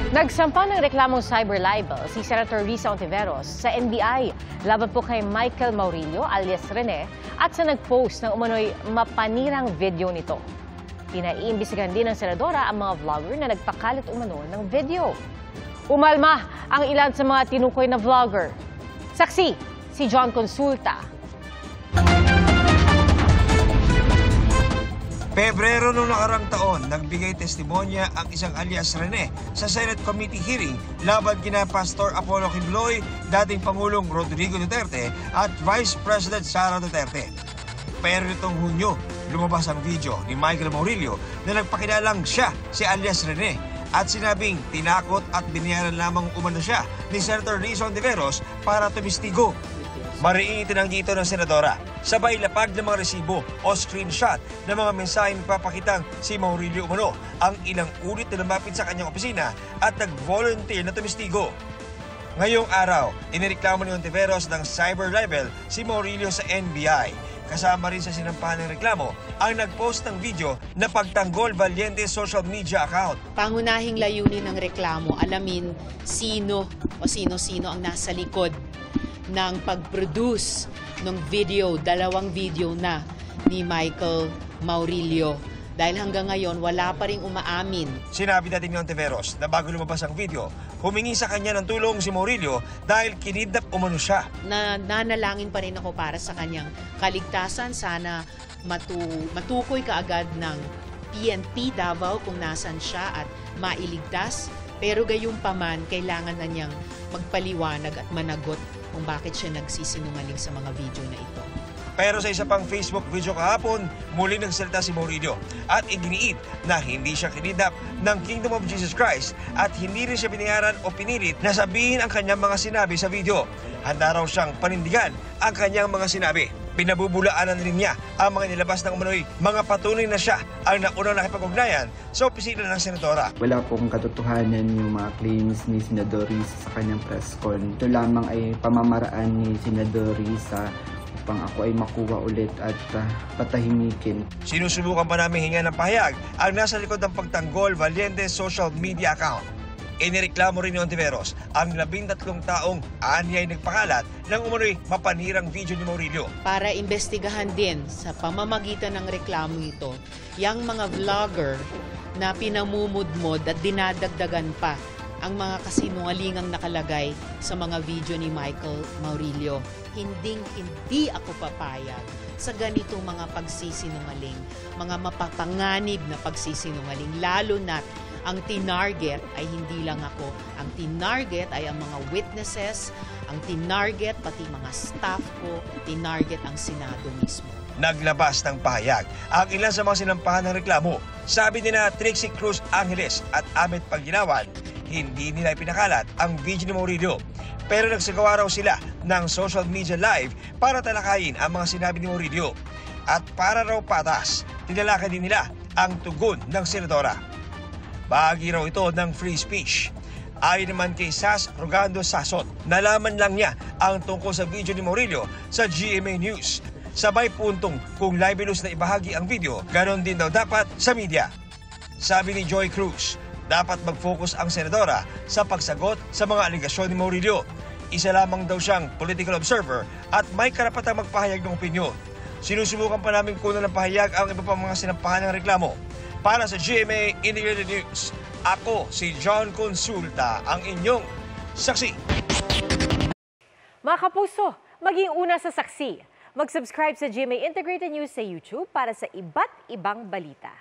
Nagsampa ng reklamong cyber libel si Senator Risa Hontiveros sa NBI laban po kay Michael Maurilio alias Rene at sa nagpost ng umano'y mapanirang video nito. Pinaiimbestigahan din ng senadora ang mga vlogger na nagpakalat umano ng video. Umalma ang ilan sa mga tinukoy na vlogger. Saksi, si John Consulta. Pebrero noong nakarang taon, nagbigay testimonya ang isang alias Rene sa Senate Committee hearing laban kina Pastor Apollo Quibloy, dating Pangulong Rodrigo Duterte at Vice President Sara Duterte. Pero nitong Hunyo, lumabas ang video ni Michael Maurilio na nagpakilalang siya si alias Rene at sinabing tinakot at binayaran lamang umano siya ni Senator Risa Hontiveros para tumistigo. Mariing itinanggi ito ng senadora. Sabay lapag ng mga resibo o screenshot ng mga mensaheng nagpapakitang si Maurilio umano ang ilang ulit na lumapit sa kanyang opisina at nag-volunteer na tumistigo. Ngayong araw, inireklamo ni Hontiveros ng cyber libel si Maurilio sa NBI. Kasama rin sa sinampahan ng reklamo ang nag-post ng video na pagtanggol Valiente social media account. Pangunahing layunin ng reklamo, alamin sino o sino-sino ang nasa likod ng pag-produce ng video, dalawang video na ni Michael Maurilio. Dahil hanggang ngayon, wala pa rin umaamin. Sinabi natin ni Hontiveros na bago lumabas ang video, humingi sa kanya ng tulong si Maurilio dahil kinidnap umano siya. Nanalangin pa rin ako para sa kanyang kaligtasan. Sana matukoy kaagad ng PNP Davao kung nasan siya at mailigtas. Pero gayunpaman, kailangan na niyang magpaliwanag at managot kung bakit siya nagsisinungaling sa mga video na ito. Pero sa isa pang Facebook video kahapon, muli nagsalita si Maurilio at iginiit na hindi siya kinidnap ng Kingdom of Jesus Christ at hindi rin siya binayaran o pinilit na sabihin ang kanyang mga sinabi sa video. Handa raw siyang panindigan ang kanyang mga sinabi. Pinabubulaanan rin niya ang mga nilabas ng umano'y mga patunay na siya ang naunang nakipag-ugnayan sa opisina ng senadora. Wala pong katotohanan yung mga claims ni Senador Risa sa kanyang press con. Ito lamang ay pamamaraan ni Senador Risa upang ako ay makuha ulit at patahimikin. Sinusubukan pa namin hinga ng pahayag ang nasa likod ng pagtanggol Valiente social media account. Inireklamo rin ni Hontiveros ang 13 taong anyay nagpakalat ng umano'y mapanirang video ni Maurilio. Para imbestigahan din sa pamamagitan ng reklamo ito, yung mga vlogger na pinamumudmod at dinadagdagan pa ang mga kasinungalingang nakalagay sa mga video ni Michael Maurilio. Hindi ako papayag sa ganitong mga pagsisinungaling, mga mapapanganib na pagsisinungaling, lalo na ang tinarget ay hindi lang ako. Ang tinarget ay ang mga witnesses, ang tinarget pati mga staff ko, tinarget ang Senado mismo. Naglabas ng pahayag ang ilan sa mga sinampahan ng reklamo. Sabi nila Trixie Cruz Angeles at Ahmed Paginawan, hindi nila ipinakalat ang video ni Maurilio. Pero nagsagawa raw sila ng social media live para talakayin ang mga sinabi ni Maurilio. At para raw patas, tinalakay din nila ang tugon ng senadora. Bahagi raw ito ng free speech. Ayon naman kay Sas Rogando Sasot, nalaman lang niya ang tungkol sa video ni Maurilio sa GMA News. Sabay puntong kung libelous na ibahagi ang video, ganon din daw dapat sa media. Sabi ni Joy Cruz, dapat mag-focus ang senadora sa pagsagot sa mga aligasyon ni Maurilio. Isa lamang daw siyang political observer at may karapatang magpahayag ng opinyon. Sinusubukan pa namin kunan ng pahayag ang iba pang mga sinampahan ng reklamo. Para sa GMA Integrated News, ako si John Consulta, ang inyong saksi. Mga kapuso, maging una sa saksi. Mag-subscribe sa GMA Integrated News sa YouTube para sa iba't ibang balita.